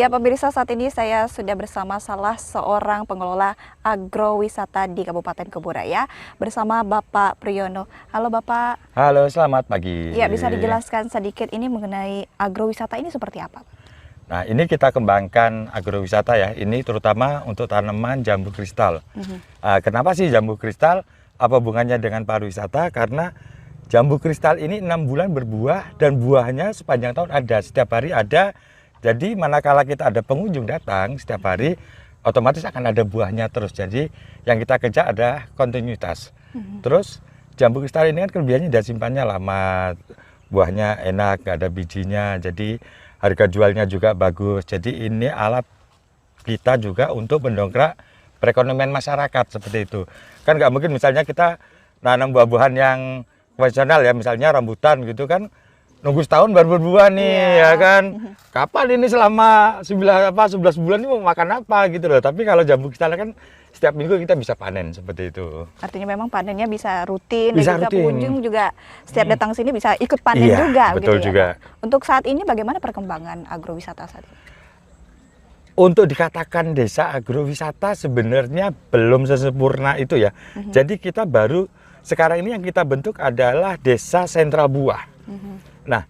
Ya pemirsa, saat ini saya sudah bersama salah seorang pengelola agrowisata di Kabupaten Keburaya bersama Bapak Priyono. Halo Bapak. Halo, selamat pagi. Ya, bisa dijelaskan sedikit ini mengenai agrowisata ini seperti apa? Nah, ini kita kembangkan agrowisata ya. Ini terutama untuk tanaman jambu kristal. Kenapa sih jambu kristal? Apa hubungannya dengan pariwisata? Karena jambu kristal ini 6 bulan berbuah dan buahnya sepanjang tahun ada. Setiap hari ada. Jadi manakala kita ada pengunjung datang setiap hari, otomatis akan ada buahnya terus. Jadi yang kita kejar ada kontinuitas. Terus jambu kristal ini kan kelebihannya dia simpannya lama, buahnya enak, gak ada bijinya. Jadi harga jualnya juga bagus. Jadi ini alat kita juga untuk mendongkrak perekonomian masyarakat seperti itu. Kan nggak mungkin misalnya kita nanam buah-buahan yang konvensional ya, misalnya rambutan gitu kan. Nunggu setahun baru berbuah nih, ya kan? Kapan ini selama 11 bulan ini mau makan apa gitu loh. Tapi kalau jambu kristal kan setiap minggu kita bisa panen seperti itu. Artinya memang panennya bisa rutin, Bisa dan juga rutin. pengunjung juga setiap datang sini bisa ikut panen Iya, juga. betul gitu juga. Ya. Untuk saat ini bagaimana perkembangan agrowisata saat ini? Untuk dikatakan desa agrowisata sebenarnya belum sesempurna itu ya. Jadi kita baru sekarang ini yang kita bentuk adalah desa sentra buah. Nah,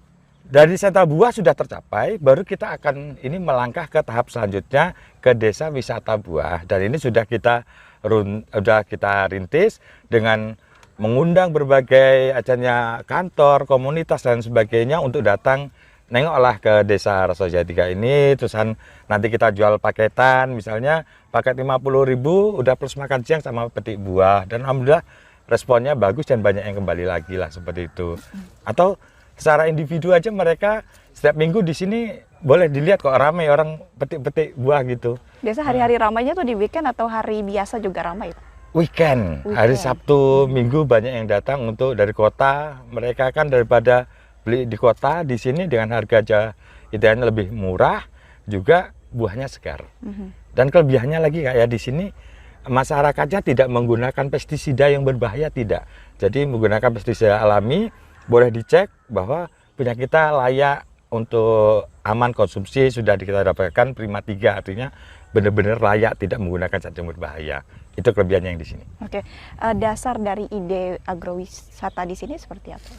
dari sentra buah sudah tercapai, baru kita akan ini melangkah ke tahap selanjutnya ke desa wisata buah. Dan ini sudah kita rintis dengan mengundang berbagai acaranya kantor, komunitas dan sebagainya untuk datang nengoklah ke desa Rasojaya 3 ini. Terusan nanti kita jual paketan, misalnya paket 50.000 udah plus makan siang sama petik buah. Dan alhamdulillah responnya bagus dan banyak yang kembali lagi lah seperti itu. Atau secara individu aja mereka setiap minggu di sini boleh dilihat kok ramai orang petik-petik buah gitu. Biasa hari-hari ramainya tuh di weekend atau hari biasa juga ramai, Pak? Weekend, hari Sabtu, Minggu banyak yang datang untuk dari kota. Mereka kan daripada beli di kota, di sini dengan harga idealnya lebih murah, juga buahnya segar. Dan kelebihannya lagi kayak di sini masyarakatnya tidak menggunakan pestisida yang berbahaya, tidak. Jadi menggunakan pestisida alami. Boleh dicek bahwa punya kita layak untuk aman konsumsi, sudah kita dapatkan Prima 3, artinya benar-benar layak tidak menggunakan zat yang berbahaya. Itu kelebihannya yang di sini. Oke, dasar dari ide agrowisata di sini seperti apa?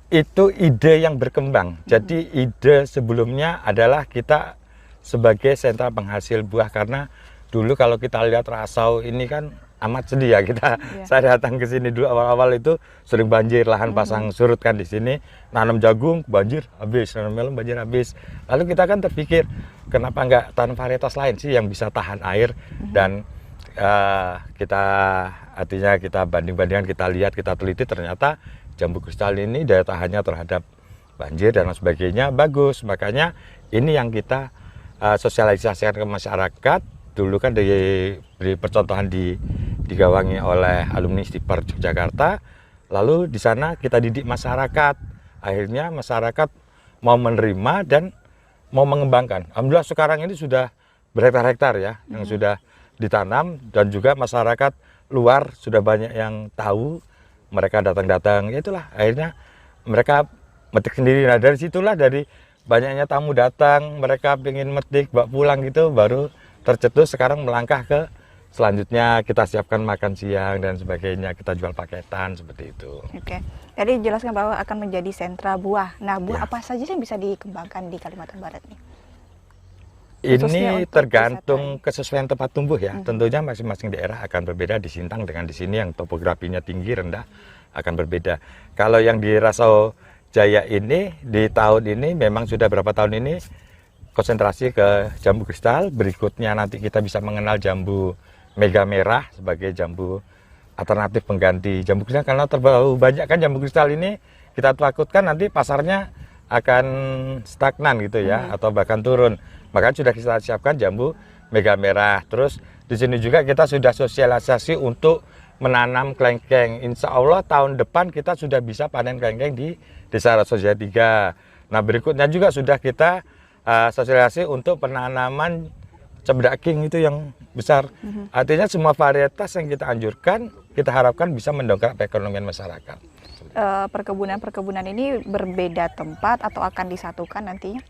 Itu ide yang berkembang. Jadi ide sebelumnya adalah kita sebagai sentra penghasil buah, karena dulu kalau kita lihat Rasau ini kan amat sedih ya kita. Saya datang ke sini dulu awal-awal itu sering banjir, lahan pasang surut kan di sini. Nanam jagung banjir habis, nanam melon banjir habis. Lalu kita kan terpikir kenapa nggak tanam varietas lain sih yang bisa tahan air. Dan kita artinya kita banding-bandingkan, kita lihat, kita teliti, ternyata jambu kristal ini daya tahannya terhadap banjir dan lain sebagainya bagus. Makanya ini yang kita sosialisasikan ke masyarakat. Dulu kan diberi percontohan digawangi oleh alumni Stipar Yogyakarta, lalu di sana kita didik masyarakat. Akhirnya masyarakat mau menerima dan mau mengembangkan. Alhamdulillah sekarang ini sudah berhektar-hektar ya yang sudah ditanam, dan juga masyarakat luar sudah banyak yang tahu. Mereka datang-datang, ya itulah akhirnya mereka metik sendiri. Nah dari situlah, dari banyaknya tamu datang, mereka ingin metik bawa pulang gitu, baru tercetus sekarang melangkah ke selanjutnya, kita siapkan makan siang dan sebagainya, kita jual paketan seperti itu. Oke, tadi jelaskan bahwa akan menjadi sentra buah. Nah, buah apa saja sih yang bisa dikembangkan di Kalimantan Barat nih? Ini tergantung kesesuaian tempat tumbuh ya. Tentunya masing-masing daerah akan berbeda. Di Sintang dengan di sini yang topografinya tinggi rendah akan berbeda. Kalau yang di Rasau Jaya ini di tahun ini memang sudah berapa tahun ini konsentrasi ke jambu kristal. Berikutnya nanti kita bisa mengenal jambu mega merah sebagai jambu alternatif pengganti jambu kristal, karena terlalu banyak kan jambu kristal ini, kita takutkan nanti pasarnya akan stagnan gitu ya, atau bahkan turun. Makanya sudah kita siapkan jambu mega merah. Terus di sini juga kita sudah sosialisasi untuk menanam kelengkeng. Insya Allah tahun depan kita sudah bisa panen kelengkeng di Desa Rasojaya 3. Nah berikutnya juga sudah kita sosialisasi untuk penanaman cempedak king itu yang besar. Artinya semua varietas yang kita anjurkan, kita harapkan bisa mendongkrak perekonomian masyarakat. Perkebunan-perkebunan ini berbeda tempat atau akan disatukan nantinya?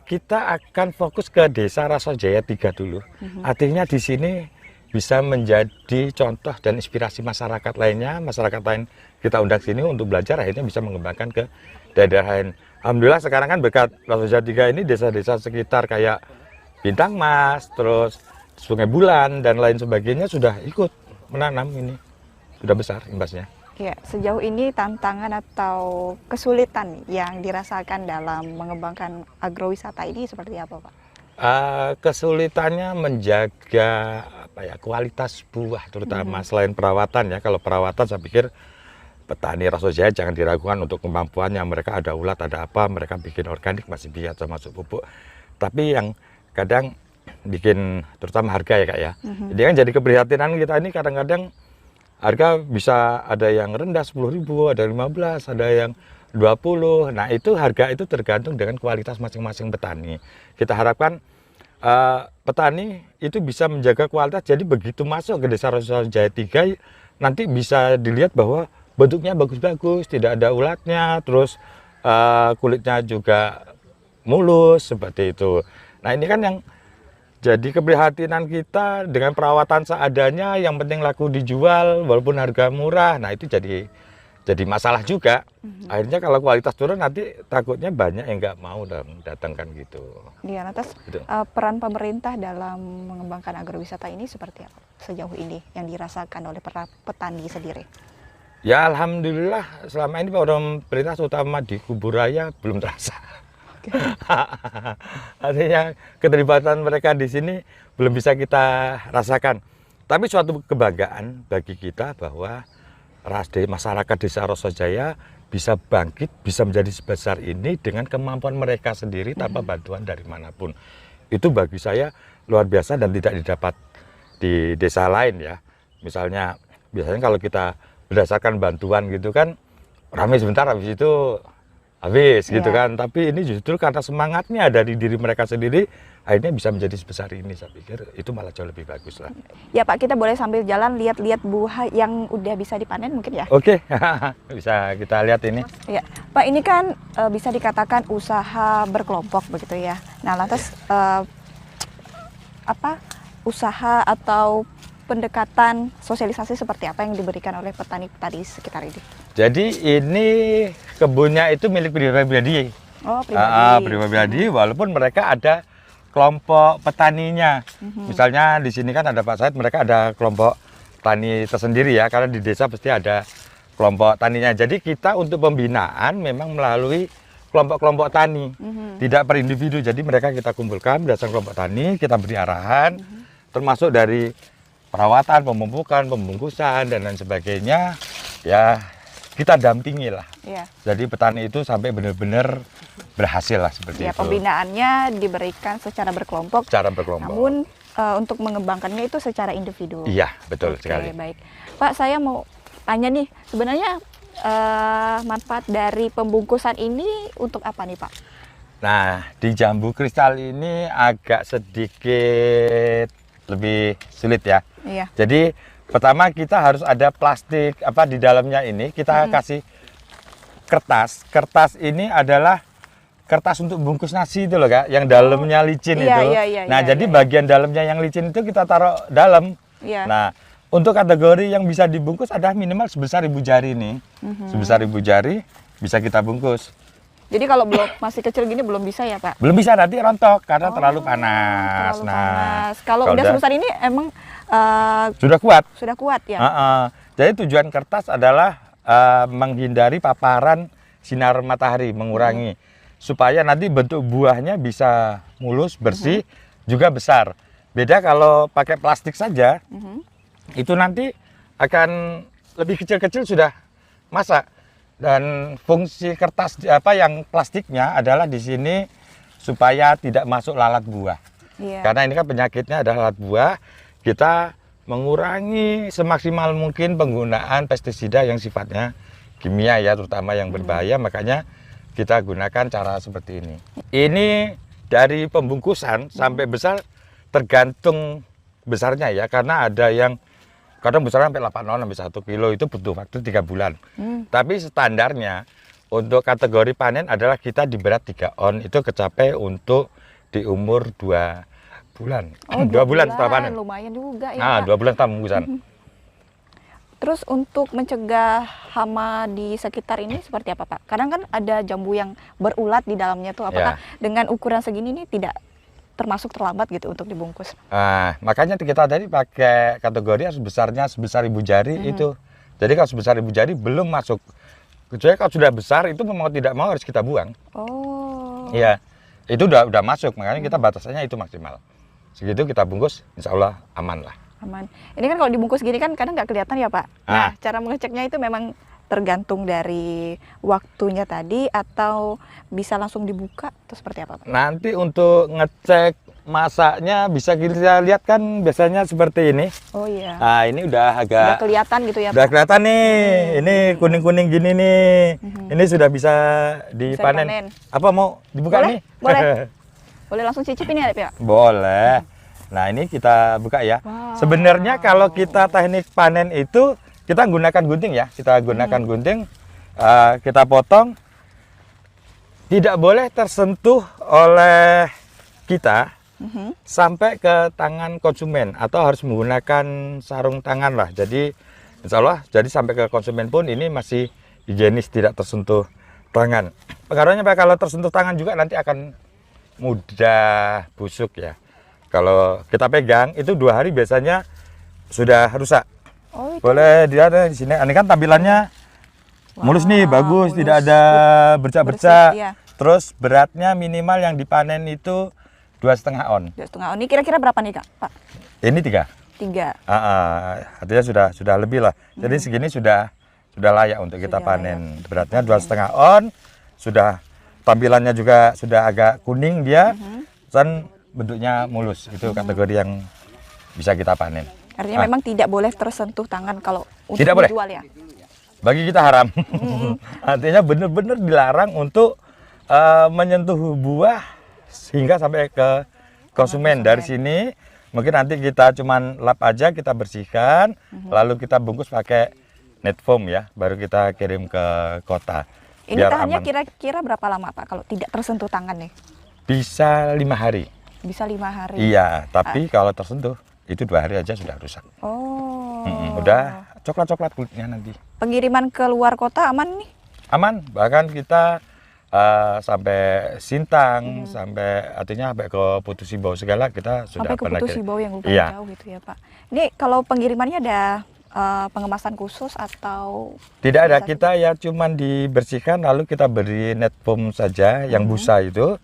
Kita akan fokus ke Desa Rasojaya 3 dulu. Artinya di sini bisa menjadi contoh dan inspirasi masyarakat lainnya. Masyarakat lain kita undang sini untuk belajar, akhirnya bisa mengembangkan ke daerah lain. Alhamdulillah sekarang kan berkat Rasojaya 3 ini desa-desa sekitar kayak Bintang Mas, terus Sungai Bulan dan lain sebagainya sudah ikut menanam ini. Sudah besar imbasnya. Ya, sejauh ini tantangan atau kesulitan yang dirasakan dalam mengembangkan agrowisata ini seperti apa, Pak? Kesulitannya menjaga kualitas buah terutama selain perawatan ya. Kalau perawatan saya pikir petani Rasojaya jangan diragukan untuk kemampuannya. Mereka ada ulat, ada apa, mereka bikin organik masih bisa termasuk pupuk. Tapi yang kadang bikin terutama harga ya Kak ya. Jadi kan jadi keprihatinan kita ini kadang-kadang harga bisa ada yang rendah 10.000, ada 15, ada yang 20. Nah itu harga itu tergantung dengan kualitas masing-masing petani. Kita harapkan petani itu bisa menjaga kualitas. Jadi begitu masuk ke Desa Rasojaya 3 nanti bisa dilihat bahwa bentuknya bagus-bagus, tidak ada ulatnya, terus kulitnya juga mulus seperti itu. Nah ini kan yang jadi keprihatinan kita dengan perawatan seadanya, yang penting laku dijual walaupun harga murah. Nah itu jadi masalah juga. Akhirnya kalau kualitas turun nanti takutnya banyak yang nggak mau datang kan gitu. Iya, lantas Gitu. peran pemerintah dalam mengembangkan agrowisata ini seperti apa sejauh ini yang dirasakan oleh para petani sendiri? Ya alhamdulillah selama ini pemerintah terutama di Kuburaya belum terasa. Artinya keterlibatan mereka di sini belum bisa kita rasakan. Tapi suatu kebanggaan bagi kita bahwa masyarakat Desa Rasojaya bisa bangkit, bisa menjadi sebesar ini dengan kemampuan mereka sendiri tanpa bantuan dari manapun. Itu bagi saya luar biasa dan tidak didapat di desa lain ya. Misalnya biasanya kalau kita berdasarkan bantuan gitu kan ramai sebentar, habis itu habis gitu kan. Tapi ini justru karena semangatnya dari diri mereka sendiri akhirnya bisa menjadi sebesar ini. Saya pikir itu malah jauh lebih bagus lah. Ya Pak, kita boleh sambil jalan lihat-lihat buah yang udah bisa dipanen mungkin ya? Oke, bisa kita lihat ini. Ya, Pak, ini kan bisa dikatakan usaha berkelompok begitu ya. Nah, lantas usaha atau pendekatan sosialisasi seperti apa yang diberikan oleh petani-petani sekitar ini? Jadi ini kebunnya itu milik pribadi. Oh, pribadi. Pribadi, walaupun mereka ada kelompok petaninya. Misalnya di sini kan ada Pak Said, mereka ada kelompok tani tersendiri ya, karena di desa pasti ada kelompok taninya. Jadi kita untuk pembinaan memang melalui kelompok-kelompok tani, tidak per individu. Jadi mereka kita kumpulkan berdasarkan kelompok tani, kita beri arahan, termasuk dari perawatan, pemupukan, pembungkusan dan lain sebagainya. Ya kita dampingi lah. Ya. Jadi petani itu sampai benar-benar berhasil lah seperti Ya, itu. pembinaannya diberikan secara berkelompok. Secara berkelompok. Namun untuk mengembangkannya itu secara individu. Iya, betul Oke, sekali. baik. Pak, saya mau tanya nih, sebenarnya manfaat dari pembungkusan ini untuk apa nih, Pak? Nah, di jambu kristal ini agak sedikit lebih sulit ya. Iya. Jadi pertama kita harus ada plastik di dalamnya ini, kita kasih kertas. Kertas ini adalah kertas untuk bungkus nasi itu loh Kak, yang dalamnya licin Iya, itu. iya, Nah, iya, jadi iya. bagian dalamnya yang licin itu kita taruh dalam. Iya. Nah, untuk kategori yang bisa dibungkus ada minimal sebesar 1.000 jari nih. Sebesar 1.000 jari bisa kita bungkus. Jadi kalau belum masih kecil gini belum bisa ya, Pak? Belum bisa, nanti rontok karena terlalu panas. Terlalu panas. Kalau udah sebesar ini emang sudah kuat. sudah kuat ya? Jadi tujuan kertas adalah menghindari paparan sinar matahari, mengurangi supaya nanti bentuk buahnya bisa mulus, bersih, juga besar. Beda kalau pakai plastik saja, itu nanti akan lebih kecil-kecil sudah masak. Dan fungsi kertas yang plastiknya adalah di sini supaya tidak masuk lalat buah. Iya. Karena ini kan penyakitnya adalah lalat buah. Kita mengurangi semaksimal mungkin penggunaan pestisida yang sifatnya kimia ya, terutama yang berbahaya. Makanya kita gunakan cara seperti ini. Ini dari pembungkusan sampai besar tergantung besarnya ya, karena ada yang kadang besarnya sampai 8 sampai 1 kilo, itu butuh waktu 3 bulan. Tapi standarnya untuk kategori panen adalah kita di berat 3 on itu kecapai untuk di umur 2 bulan. Oh, 2 bulan setelah panen. Lumayan juga ya, Nah, Pak. 2 bulan setelah pembusukan. Terus untuk mencegah hama di sekitar ini seperti apa, Pak? Kadang kan ada jambu yang berulat di dalamnya tuh. Apakah dengan ukuran segini ini tidak termasuk terlambat gitu untuk dibungkus? Nah, makanya kita tadi pakai kategori yang besarnya sebesar ibu jari itu. Jadi kalau sebesar ibu jari belum masuk. Kecuali kalau sudah besar itu mau tidak mau harus kita buang. Oh. Iya, itu udah masuk. Makanya kita batasannya itu maksimal. Segitu kita bungkus, insya Allah aman lah. Aman. Ini kan kalau dibungkus gini kan kadang nggak kelihatan ya, Pak. Nah, cara mengeceknya itu memang tergantung dari waktunya tadi atau bisa langsung dibuka atau seperti apa, Pak? Nanti untuk ngecek masaknya bisa kita lihat kan biasanya seperti ini. Oh iya. Nah, ini udah Udah agak kelihatan gitu ya, udah Pak? kelihatan nih. Ini kuning-kuning gini nih. Ini sudah bisa dipanen. dipanen. Apa mau dibuka Boleh? nih? Boleh. Boleh langsung cicipin ya, Pak? Boleh. Nah, ini kita buka ya. Wow. Sebenarnya kalau kita teknik panen itu kita gunakan gunting ya. Kita gunakan gunting, kita potong. Tidak boleh tersentuh oleh kita sampai ke tangan konsumen atau harus menggunakan sarung tangan lah. Jadi insya Allah jadi sampai ke konsumen pun ini masih higienis, tidak tersentuh tangan. Pengaruhnya Pak, kalau tersentuh tangan juga nanti akan mudah busuk ya. Kalau kita pegang itu 2 hari biasanya sudah rusak. Oh, itu. Boleh dilihat di sini. Ini kan tampilannya mulus nih, bagus, mulus. tidak ada bercak-bercak. Bersih, iya. Terus beratnya minimal yang dipanen itu 2,5 on. 2,5 on. Ini kira-kira berapa nih, Kak? Pak? Ini 3. 3. Artinya sudah lebih lah. Jadi segini sudah layak untuk kita Sudah panen. Beratnya 2,5 on. Sudah tampilannya juga sudah agak kuning dia. Dan bentuknya mulus. Itu kategori yang bisa kita panen. Artinya memang tidak boleh tersentuh tangan kalau untuk Tidak boleh. dijual ya? Bagi kita haram. Artinya benar-benar dilarang untuk menyentuh buah hingga sampai ke konsumen. Dari sini mungkin nanti kita cuman lap aja, kita bersihkan, lalu kita bungkus pakai net foam ya, baru kita kirim ke kota. Ini biar tahannya aman. kira-kira berapa lama, Pak, kalau tidak tersentuh tangan nih? Bisa 5 hari. Bisa 5 hari. Iya, tapi kalau tersentuh itu 2 hari aja sudah rusak. Oh. Udah coklat-coklat kulitnya nanti. Pengiriman ke luar kota aman nih? Aman, bahkan kita sampai Sintang, sampai artinya sampai ke Putu Sibau segala kita sudah Sampai ke pernah Putu kirim. Sibau yang lumayan jauh gitu ya, Pak. Ini kalau pengirimannya ada pengemasan khusus atau Tidak ada, kita ya cuman dibersihkan lalu kita beri net foam saja yang busa itu.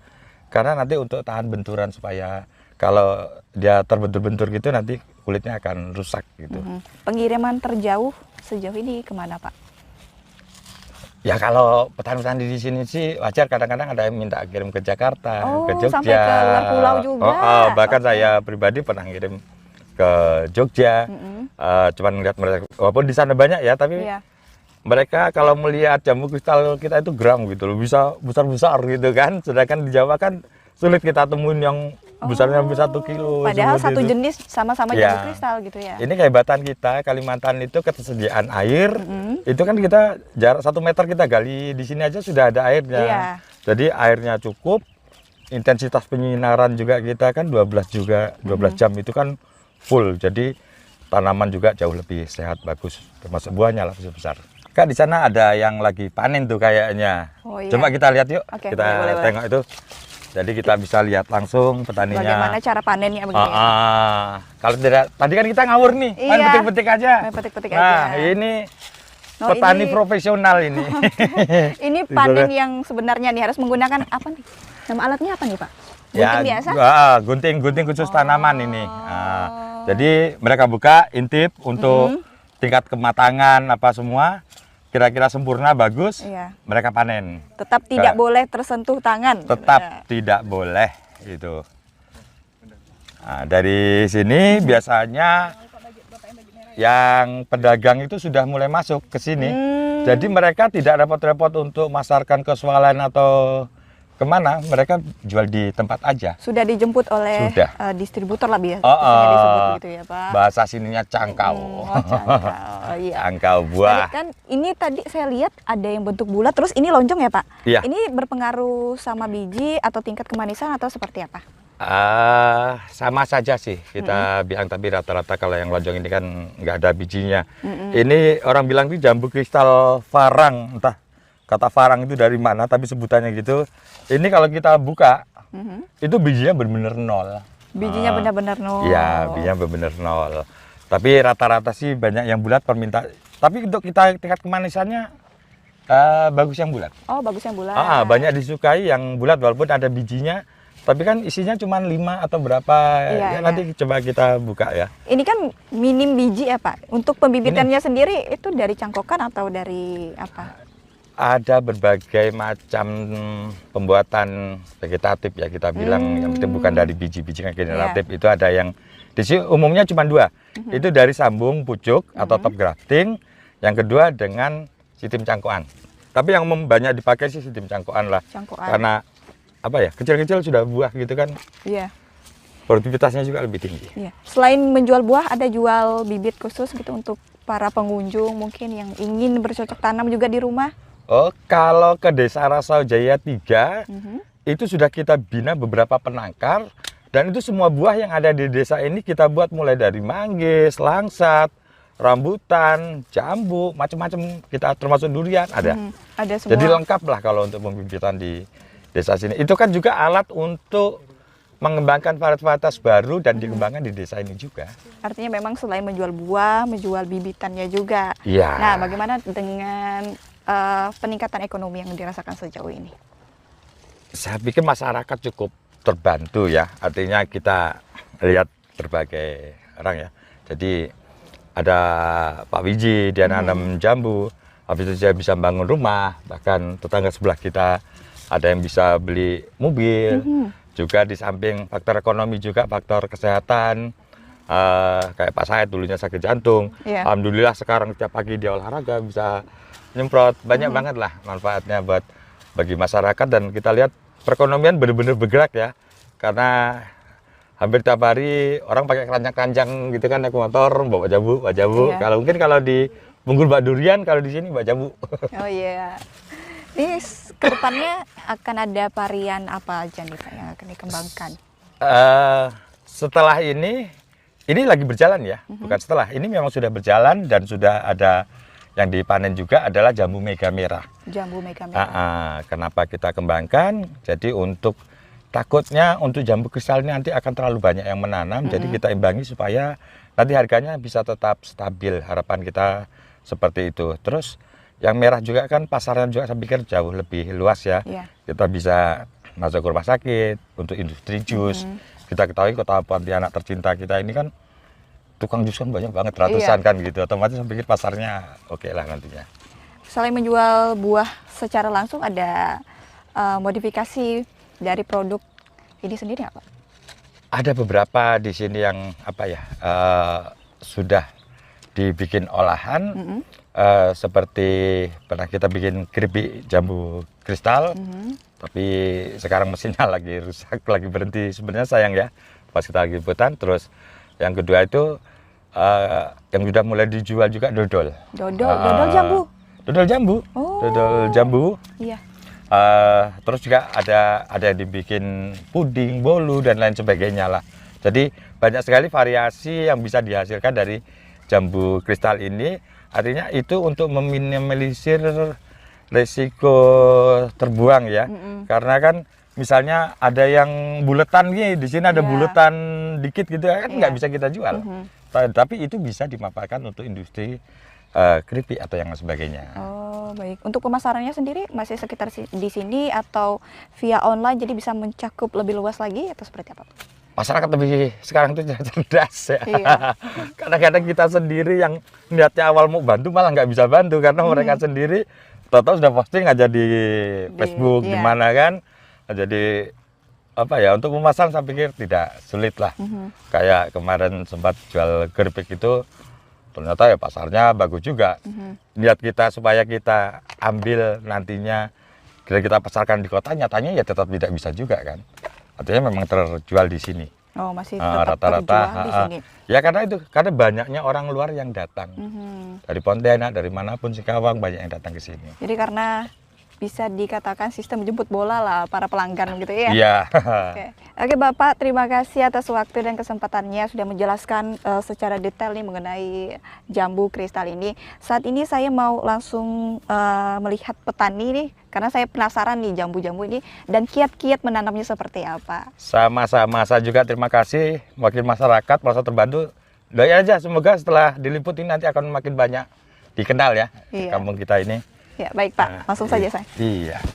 Karena nanti untuk tahan benturan supaya kalau dia terbentur-bentur gitu nanti kulitnya akan rusak gitu. Pengiriman terjauh sejauh ini kemana, Pak? Ya kalau petani-petani di sini sih wajar, kadang-kadang ada yang minta kirim ke Jakarta, ke Jogja. Sampai ke luar pulau juga. Bahkan saya pribadi pernah kirim ke Jogja. Cuman melihat mereka, walaupun di sana banyak ya, tapi Iya. mereka kalau melihat jambu kristal kita itu gram gitu loh, bisa besar-besar gitu kan. Sedangkan di Jawa kan sulit kita temuin yang besarnya sampai 1 kilo. Padahal satu itu. jenis sama-sama Ya. jambu kristal gitu ya. Ini kehebatan kita Kalimantan itu ketersediaan air. Itu kan kita jarak 1 meter kita gali di sini aja sudah ada airnya. Iya. Jadi airnya cukup. Intensitas penyinaran juga kita kan 12 jam itu kan full. Jadi tanaman juga jauh lebih sehat, bagus. Termasuk buahnya lah besar. Kak, di sana ada yang lagi panen tuh kayaknya. Oh, iya. Coba kita lihat yuk. Oke, Kita boleh. tengok itu. Jadi kita bisa lihat langsung petaninya. Bagaimana cara panennya begini? Kalau tidak, tadi kan kita ngawur nih, main Iya. petik-petik aja. Main petik-petik Nah, aja. ini Oh, petani ini- profesional ini. Ini panen yang sebenarnya nih harus menggunakan apa nih? Nama alatnya apa nih, Pak? Gunting biasa? Gunting khusus tanaman ini. Jadi mereka buka intip untuk tingkat kematangan apa semua, kira-kira sempurna bagus, Iya. mereka panen. Tetap tidak boleh tersentuh tangan. Tetap tidak boleh itu. Nah, dari sini biasanya yang pedagang itu sudah mulai masuk ke sini. Jadi mereka tidak repot-repot untuk masarkan ke swalayan atau kemana? Mereka jual di tempat aja. Sudah dijemput oleh Sudah. Distributor lah biasanya Oh, disebut gitu ya Pak. Bahasa sininya cangkau. Cangkau, iya. Cangkau buah. Kan ini tadi saya lihat ada yang bentuk bulat, terus ini lonjong ya Pak? Iya. Ini berpengaruh sama biji atau tingkat kemanisan atau seperti apa? Sama saja sih kita bilang, tapi rata-rata kalau yang lonjong ini kan nggak ada bijinya. Ini orang bilang itu jambu kristal Farang, entah kata Farang itu dari mana, tapi sebutannya gitu. Ini kalau kita buka, itu bijinya benar-benar nol. Bijinya benar-benar nol. Iya, bijinya benar-benar nol. Tapi rata-rata sih banyak yang bulat permintaan. Tapi untuk kita tingkat kemanisannya bagus yang bulat. Oh, bagus yang bulat. Banyak disukai yang bulat walaupun ada bijinya. Tapi kan isinya cuma 5 atau berapa, Iya, nanti coba kita buka ya. Ini kan minim biji ya Pak. Untuk pembibitannya sendiri itu dari cangkokan atau dari apa? Ada berbagai macam pembuatan vegetatif ya kita bilang, yang penting bukan dari biji-biji generatif. Itu ada yang di sini umumnya cuma 2. Itu dari sambung pucuk atau top grafting. Yang kedua dengan sistem cangkokan. Tapi yang banyak dipakai sih sistem cangkokan lah. Karena apa ya, kecil-kecil sudah buah gitu kan. Iya. Produktivitasnya juga lebih tinggi. Iya. Selain menjual buah, ada jual bibit khusus gitu untuk para pengunjung mungkin yang ingin bercocok tanam juga di rumah? Oh, kalau ke Desa Rasau Jaya 3, itu sudah kita bina beberapa penangkar, dan itu semua buah yang ada di desa ini kita buat mulai dari manggis, langsat, rambutan, jambu, macam-macam, kita termasuk durian ada. Ada semua. Jadi lengkap lah kalau untuk pembibitan di desa sini. Itu kan juga alat untuk mengembangkan varietas baru dan dikembangkan di desa ini juga. Artinya memang selain menjual buah, menjual bibitannya juga. Iya. Nah, bagaimana dengan peningkatan ekonomi yang dirasakan sejauh ini? Saya pikir masyarakat cukup terbantu ya. Artinya kita lihat berbagai orang ya. Jadi ada Pak Wiji, dia nanam jambu. Habis itu dia bisa bangun rumah. Bahkan tetangga sebelah kita ada yang bisa beli mobil. Juga di samping faktor ekonomi juga faktor kesehatan. Kayak Pak Said dulunya sakit jantung. Alhamdulillah sekarang setiap pagi dia olahraga bisa nyemprot. Banyak banget lah manfaatnya bagi masyarakat, dan kita lihat perekonomian benar-benar bergerak ya. Karena hampir tiap hari orang pakai keranjang-keranjang gitu kan, naik motor bawa jambu. Kalau mungkin kalau di Bunggul Mbak Durian, kalau di sini bawa jambu. Oh iya. Ini kedepannya akan ada varian apa aja nih Pak yang akan dikembangkan? Setelah ini lagi berjalan ya, bukan setelah. Ini memang sudah berjalan dan sudah ada yang dipanen juga adalah jambu mega merah. Jambu mega merah. Kenapa kita kembangkan? Jadi takutnya untuk jambu kristal ini nanti akan terlalu banyak yang menanam, jadi kita imbangi supaya nanti harganya bisa tetap stabil. Harapan kita seperti itu. Terus yang merah juga kan pasarnya juga saya pikir jauh lebih luas ya. Kita bisa masuk ke rumah sakit untuk industri jus. Kita ketahui kota Pontianak tercinta kita ini kan tukang jus kan banyak banget, ratusan kan gitu. Otomatis saya pikir pasarnya oke lah nantinya. Selain menjual buah secara langsung, ada modifikasi dari produk ini sendiri nggak Pak? Ada beberapa di sini yang sudah dibikin olahan. Seperti pernah kita bikin keripik jambu kristal, tapi sekarang mesinnya lagi rusak, lagi berhenti. Sebenarnya sayang ya, pas kita lagi liputan. Terus yang kedua itu yang sudah mulai dijual juga dodol. Dodol jambu? Dodol jambu. Dodol jambu. Iya. Terus juga ada yang dibikin puding, bolu, dan lain sebagainya lah. Jadi banyak sekali variasi yang bisa dihasilkan dari jambu kristal ini. Artinya itu untuk meminimalisir resiko terbuang ya. Karena kan misalnya ada yang buletan nih, di sini ada buletan dikit gitu kan nggak bisa kita jual. Tapi itu bisa dimanfaatkan untuk industri keripik atau yang sebagainya. Oh baik. Untuk pemasarannya sendiri masih sekitar di sini atau via online, jadi bisa mencakup lebih luas lagi atau seperti apa? Masyarakat lebih sekarang itu cerdas ya. Kadang-kadang kita sendiri yang niatnya awal mau bantu malah nggak bisa bantu karena mereka sendiri tahu-tahu sudah posting aja di Facebook di mana kan. Jadi apa ya, untuk pemasaran saya pikir tidak sulit lah. Kayak kemarin sempat jual keripik itu ternyata ya pasarnya bagus juga. Niat kita supaya kita ambil nantinya kita pasarkan di kota, nyatanya ya tetap tidak bisa juga kan. Artinya memang terjual di sini. Oh, masih tetap Rata-rata terjual di sini. ya karena banyaknya orang luar yang datang dari Pontianak, dari manapun Singkawang banyak yang datang ke sini. Jadi karena bisa dikatakan sistem jemput bola lah para pelanggan gitu ya. Iya. Oke, Bapak, terima kasih atas waktu dan kesempatannya sudah menjelaskan secara detail nih mengenai jambu kristal ini. Saat ini saya mau langsung melihat petani nih, karena saya penasaran nih jambu-jambu ini dan kiat-kiat menanamnya seperti apa. Sama-sama, saya juga terima kasih wakil masyarakat merasa terbantu. Doain aja semoga setelah diliput ini nanti akan makin banyak dikenal ya kampung kita ini. Ya, baik Pak, langsung saja saya. Iya.